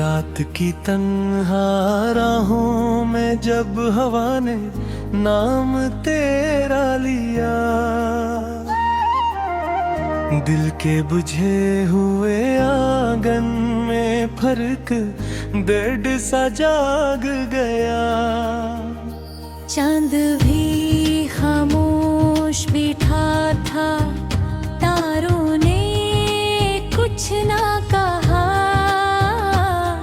रात की तन्हा राहों में जब हवा ने नाम तेरा लिया, दिल के बुझे हुए आंगन में फर्क दर्द सा जाग गया। चांद भी खामोश बैठा था, तारों ने कुछ ना कहा।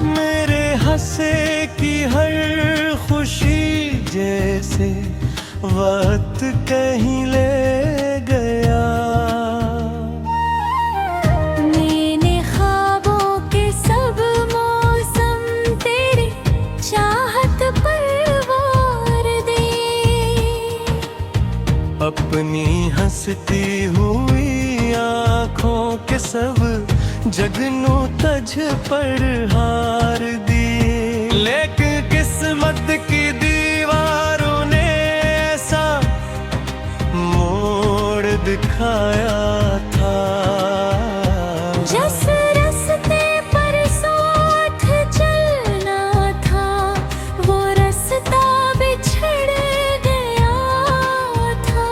मेरे हंसे की हर खुशी जैसे वक्त कहीं ले गया। मैंने ख्वाबों के सब मौसम तेरी चाहत पर वार दे। अपनी हंसती हुई आँखों के सब जगनू तझ पर हार दिए। लेकिन किस्मत की दीवारों ने ऐसा मोड़ दिखाया था। जिस रास्ते पर साथ चलना था, वो रास्ता बिछड़ गया था।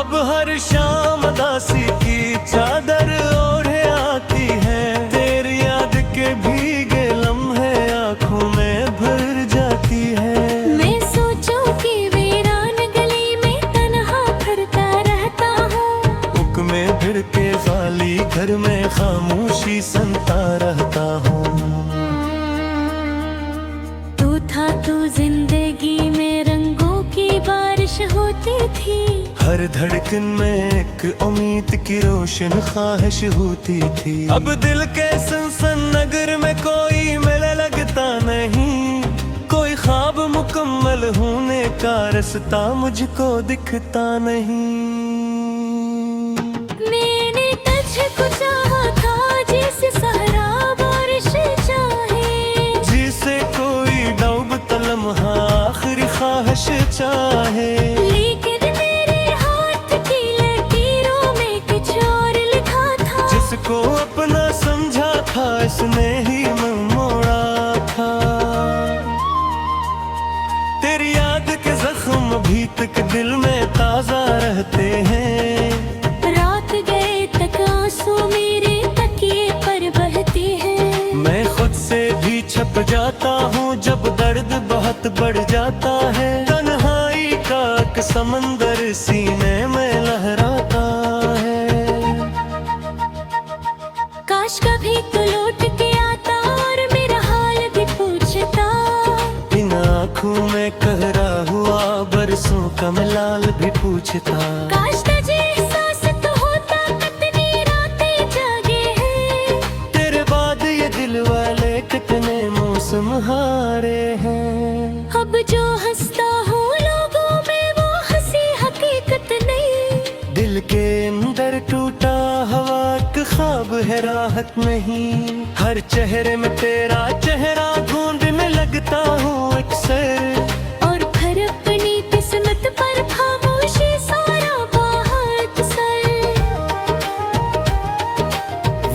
अब हर शाम दासी की चादर ओढ़े आती है, तेरी याद के भीगे लम्हे आँखों में भर जाती है। मैं सोचूं कि वीरान गली में तन्हा फिरता रहता हूँ, बुक में भिड़ के खाली घर में खामोशी सुनता रहता हूँ। तू था तो जिंदगी में रंगों की बारिश होती थी। हर धड़कन में एक उम्मीद की रोशन ख्वाहिश होती थी। अब दिल के सनसन नगर में कोई मेला लगता नहीं, कोई ख्वाब मुकम्मल होने का रास्ता मुझको दिखता नहीं। मैंने तुझको चाहा था जैसे सहरा बारिश चाहे, जिसे कोई डूबता लम्हा आखिरी ख्वाहिश चाहे। लेकिन मेरे हाथ की लकीरों में कुछ और लिखा था। जिसको अपना समझा था इसने ही मन मोड़ा था। तेरी याद के जख्म भी तक दिल में ताजा रहते हैं। रात गए तक आंसू मेरे तकिए पर बहते हैं। मैं खुद से भी छप जाता हूँ जब दर्द बहुत बढ़ जाता है। तन्हाई का एक समंदर सीने में लहराता है। काश कभी तो लौट के आता और मेरा हाल भी पूछता। इन आँखों में कहरा हुआ बरसों का मलाल भी पूछता। काश तुझे एहसास तो होता कितनी रातें जागे हैं। तेरे बाद ये दिल वाले कितने मौसम हारे हैं। अब जो हंसता हूँ लोगों में वो हंसी हकीकत नहीं। दिल के अंदर टूटा हवा का ख्वाब है राहत नहीं। हर चेहरे में तेरा चेहरा ढूंढने लगता हूँ अक्सर। और फिर अपनी किस्मत पर खामोशी सारा बाहर सर।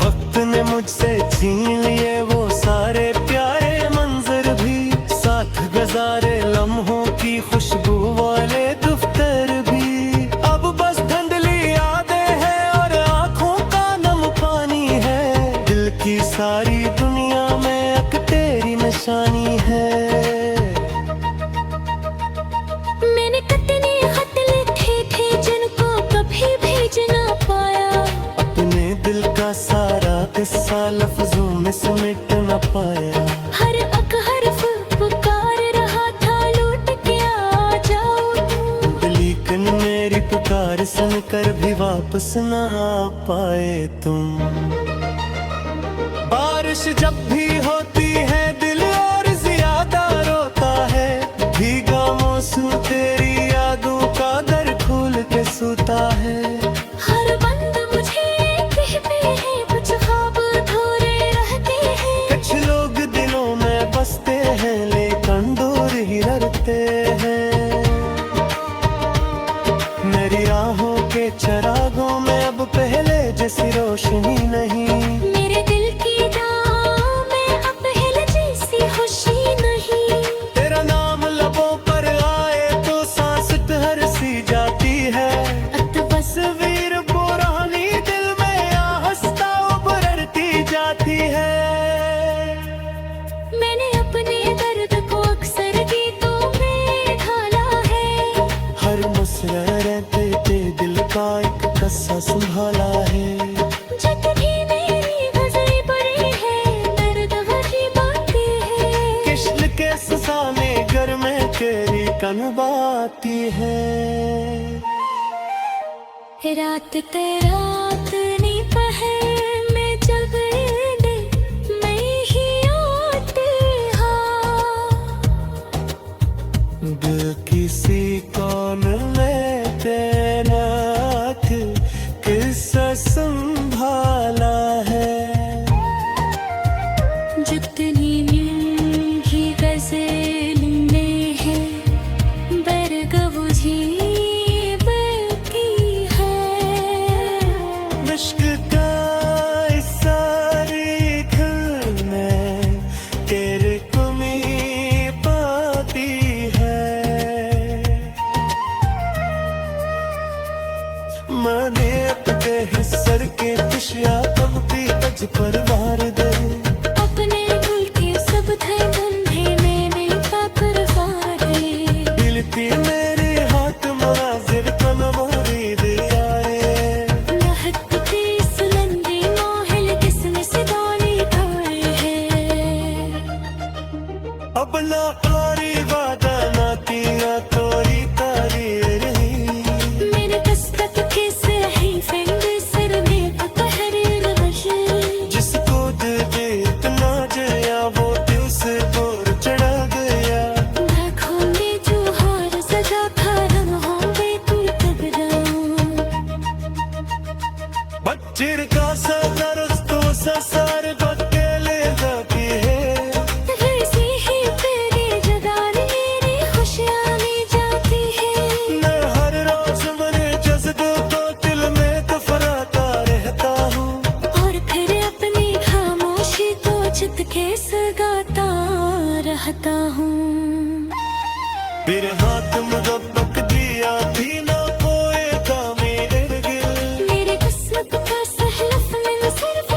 वक्त ने मुझसे छीन लिए वो सारे प्यारे मंजर भी, साथ गुजारे लम्हों की खुशबू वाले दफ्तर भी। अब बस धुंधली यादें हैं और आंखों का नम पानी है। दिल की सारी दुनिया में एक तेरी निशानी है। मैंने कितने खत लिखे थे जिनको कभी भेज ना पाया। अपने दिल का सारा किस्सा लफ्जों में समेट न पाया। हर एक हर्फ पुकार रहा था लौट के आ जाओ तुम। लेकिन मेरी पुकार सुनकर भी वापस न आ पाए तुम। बारिश जब भी होती है दिल और ज्यादा रोता है। भीगा मौसम तेरी यादों का दर खोल के सोता है। हर बंद मुझे कहते हैं कुछ ख्वाब अधूरे रहते हैं। कुछ लोग दिलों में बसते हैं लेकिन दूर ही रहते हैं। मेरी राहों के चरागों में अब पहले जैसे आती है। मैंने अपने दर्द को अक्सर गीतों में ढाला है। हर मुस्कुराते ते दिल का एक कस्सा संभाला है। जितनी मेरी गज़लें पड़ी है, दर्द भरी बातें हैं। किश्ल के सुसाने घर में तेरी कनबाती है। रात ते रात नी पहर में जब मैं ही आती हाँ। दिल किसी कौन में तैनात किस्सा संभाला है। जितनी मीठी गज़ल में है, बरगद जीव की है। इश्क का इस सारी खल में तेरे कमी पाती है। माने अपने हिस्सर के खुशियाँ कमती तज पर वार दे। अपने दिल के सब थे धंधे मैंने पाकर वारे। दिलती मेरे हाथ मनाजिर कन मोरी दे आए। महकते सुलंदी मोहल किसने सितारे ढाए हैं। अब ना आरी वादा ना किया तोरी तारी रही। मेरे दस्तक के सही फिंग सर में तहरीर बशी। जिसको दिल दे इतना जया वो दिल से दूर चढ़ा गया। आँखों में जो हार सजा था लम्हों में तू तब जाऊं। बच्चिर का सा दरस्तो सा सार बकेले जाती है। वैसी ही तेरी जुदाई मेरी खुशियाँ ले जाती है। मैं हर रोज मरे जज्बों को दिल में दफनाता रहता हूँ। और फिर अपनी खामोशी को चित के सगाता रहता हूँ। फिर हाथ मुदब्बक दिया भी ना पोएगा मेरे गिल। मेरी किस्मत का सहलफ में सिर्फ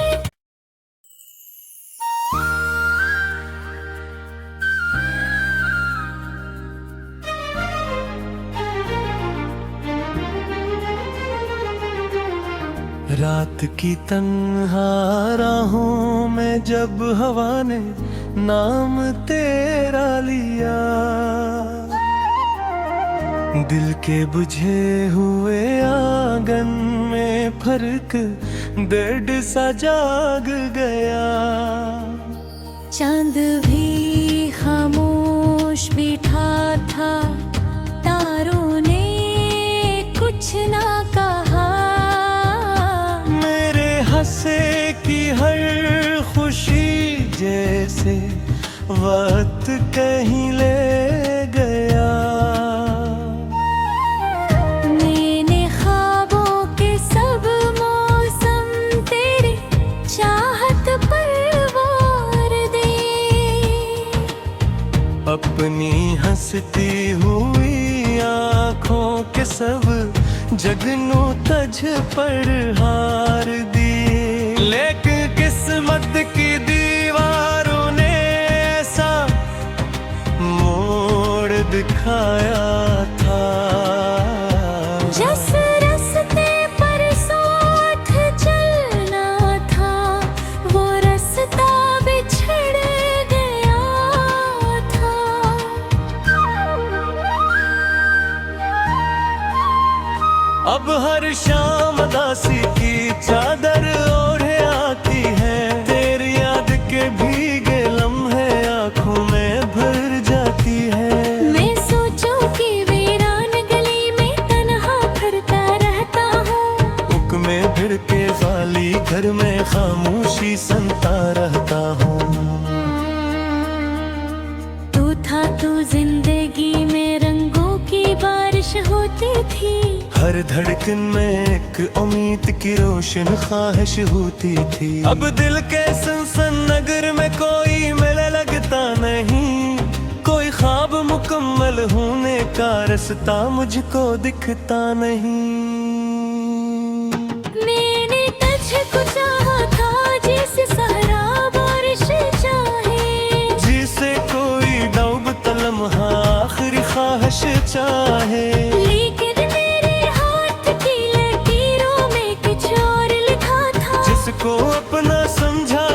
रात की तन्हा राहों में जब हवा ने नाम तेरा लिया। दिल के बुझे हुए आंगन में फर्क दर्द सा जाग गया। चांद भी खामोश बैठा था, तारों ने कुछ ना कहा। मेरे हंसे की हर खुशी जैसे वक्त कहीं ले गया। मैंने ख्वाबों के सब मौसम तेरी चाहत पर वार दे। अपनी हंसती हुई आँखों के सब जगनू तज पर हार दी। लेकिन किस्मत की दीवारों ने ऐसा मोड़ दिखाया था। जिस रास्ते पर साथ चलना था, वो रास्ता बिछड़ गया था। अब हर शाम दासी की चादर ओढ़े आती है। तेरी याद के भीगे लम्हे आंखों में भर जाती है। मैं सोचूं कि वीरान गली में तन्हा फिरता रहता हूँ। उक में भिड़ के वाली घर में खामोशी सुनता रहता हूँ। तू था तो जिंदगी में रंगों की बारिश होती थी। हर धड़कन में एक उम्मीद की रोशन ख्वाहिश होती थी। अब दिल के सनसन नगर में कोई मेला लगता नहीं। कोई ख्वाब मुकम्मल होने का रास्ता मुझको दिखता नहीं। मैंने तुझको चाहा था जैसे सहरा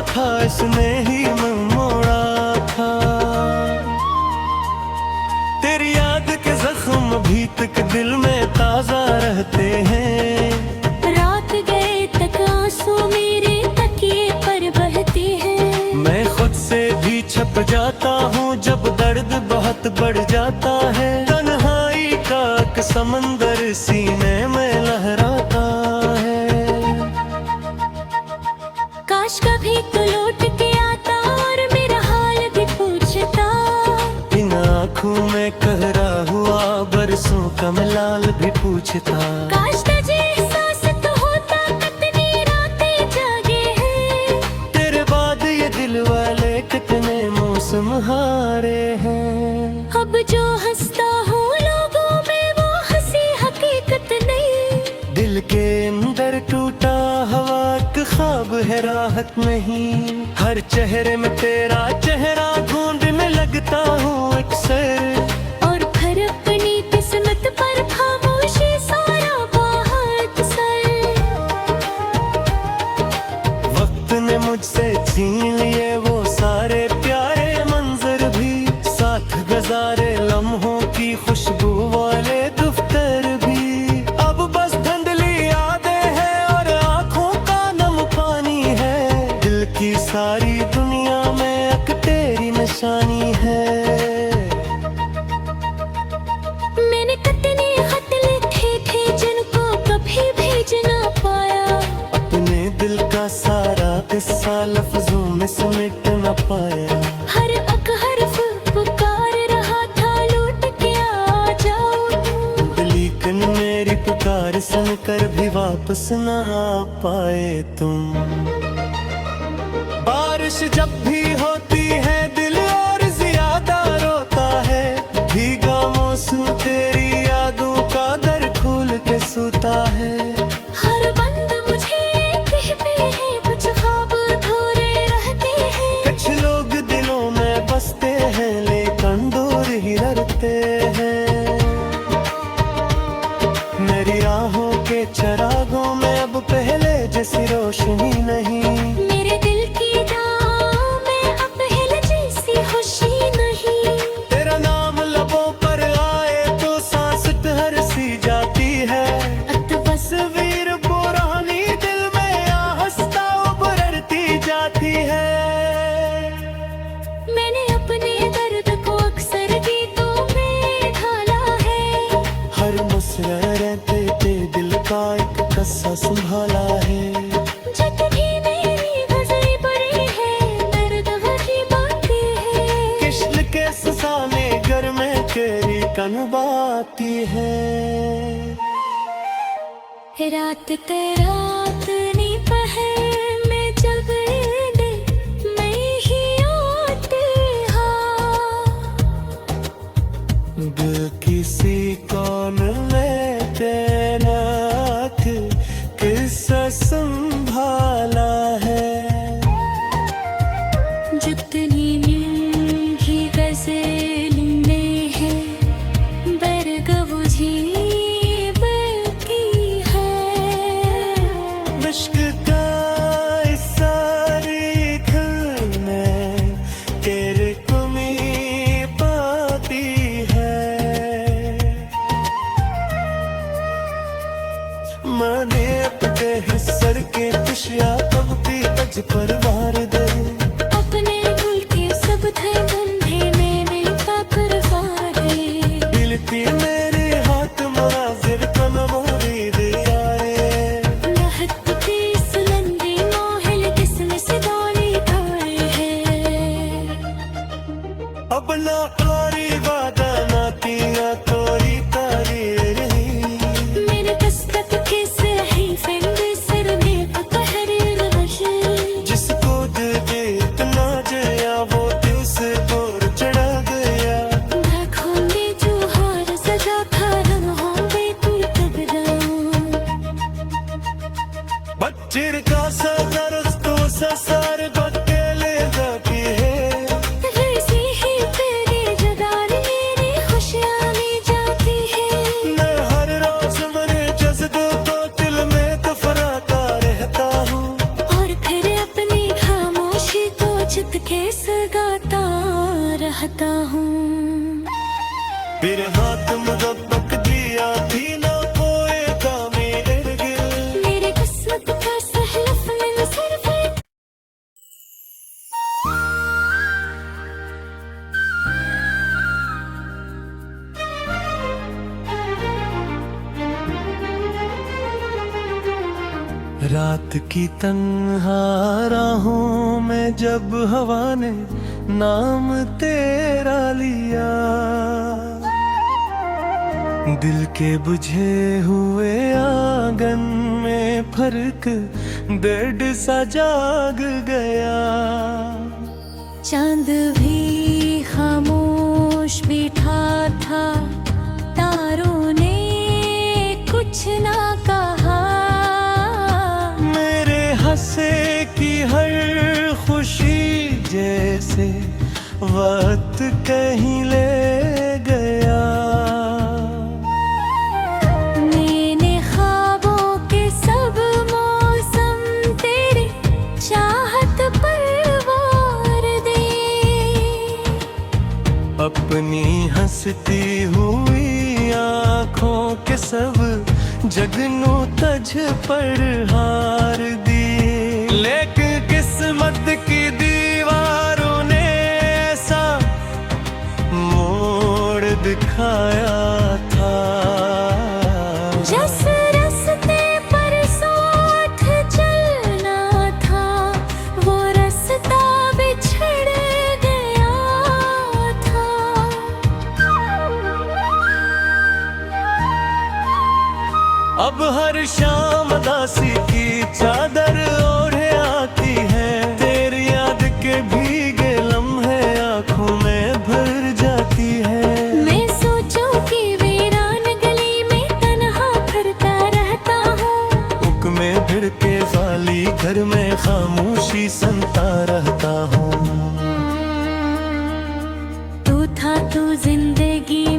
था इसने ही मन मोड़ा था। तेरी याद के जख्म अभी तक दिल में ताजा रहते हैं। रात गए तक आंसू मेरे तकिए पर बहते हैं। मैं खुद से भी छप जाता हूँ जब दर्द बहुत बढ़ जाता है। तन्हाई का एक समंदर सीने में लहराता है। काश कभी तो लौट के आता और मेरा हाल भी पूछता। इन आँखों में कहरा हुआ बरसों का मलाल भी पूछता। काश तुझे एहसास तो होता कितनी रातें जागे हैं। तेरे बाद ये दिल वाले कितने मौसम हारे हैं। अब जो हंसता हूँ लोगों में वो हंसी हकीकत नहीं। दिल के अंदर टूटा हवा का ख्वाब है राहत नहीं। हर चेहरे में तेरा चेहरा ढूंढने लगता हूँ अक्सर। और फिर अपनी किस्मत पर खामोशी सारा बाहर सर। वक्त ने मुझसे छीन लिए वो सारे प्यारे मंजर भी। साथ गुजारे लम्हों की खुशबू वाले दफ्तर भी। अब बस धुंधली यादें हैं और आंखों का नम पानी है। दिल की सारी दुनिया में एक तेरी निशानी है। मैंने कितने खत लिखे थे जिनको कभी भेज ना पाया। अपने दिल का सारा किस्सा लफ्जों में समेट न पाया। हर एक हर्फ पुकार रहा था लौट के आ जाओ। लेकिन मेरी पुकार सुनकर भी वापस न आ पाए तुम। बारिश जब भी होती है दिल और ज्यादा रोता है। भीगा मौसम तेरी यादों का दर खोल के सोता है। हर बंद मुझे कहते हैं कुछ ख्वाब अधूरे रहते हैं। कुछ लोग दिलों में बसते हैं लेकिन दूर ही रहते हैं। मेरी राहों के चरागों में अब पहले जैसी रोशनी नहीं। मेरे दिल की जान में अब पहले जैसी खुशी नहीं। तेरा नाम लबों पर आए तो सांस ठहर सी जाती है। तस्वीर पुरानी दिल में आहस्ता उभरती जाती है। मैंने अपने दर्द को अक्सर गीतों में ढाला है। हर मुस्कुराते ते दिल का एक कस्सा संभाला है। जितनी मेरी गज़लें पड़ी है दर्द वही बाकी है। किश्ल के ससाने घर में तेरी कनबाती है। रात ते रात नी पहर में जब मैं ही आती हाँ। दिल किसी कौन में तेरा किस्सा संभाला है। जितनी मीठी गज़ल में है बरग बुझी बकी है। विश चुपके से गाता रहता हूँ। फिर हाथ मुदब्बक दिया भी ना पोएगा मेरे गिल। मेरी किस्मत का सहलफ में सिर्फ एक रात की तन्हा राहों में जब हवा ने नाम तेरा लिया, दिल के बुझे हुए आंगन में फर्क दर्द सा जाग गया। चांद भी खामोश बैठा था, तारों ने कुछ ना कहा। मेरे हंसे की हर खुशी जैसे वक्त कहीं ले गया। मैंने ख्वाबों के सब मौसम तेरी चाहत पर वार दे। अपनी हंसती हुई आँखों के सब जगनू तज पर हार दी। लेकिन किस्मत की दीवारों ने ऐसा मोड़ दिखाया था। जिस रास्ते पर साथ चलना था, वो रास्ता बिछड़ गया था। अब हर शाम दासी की चादर ओढ़े आती है। तेरी याद के भीगे लम्हे आंखों में भर जाती है। मैं सोचूं कि वीरान गली में तन्हा फिरता रहता हूँ। उक में भिड़के वाली घर में खामोशी सुनता रहता हूँ। तू था तू जिंदगी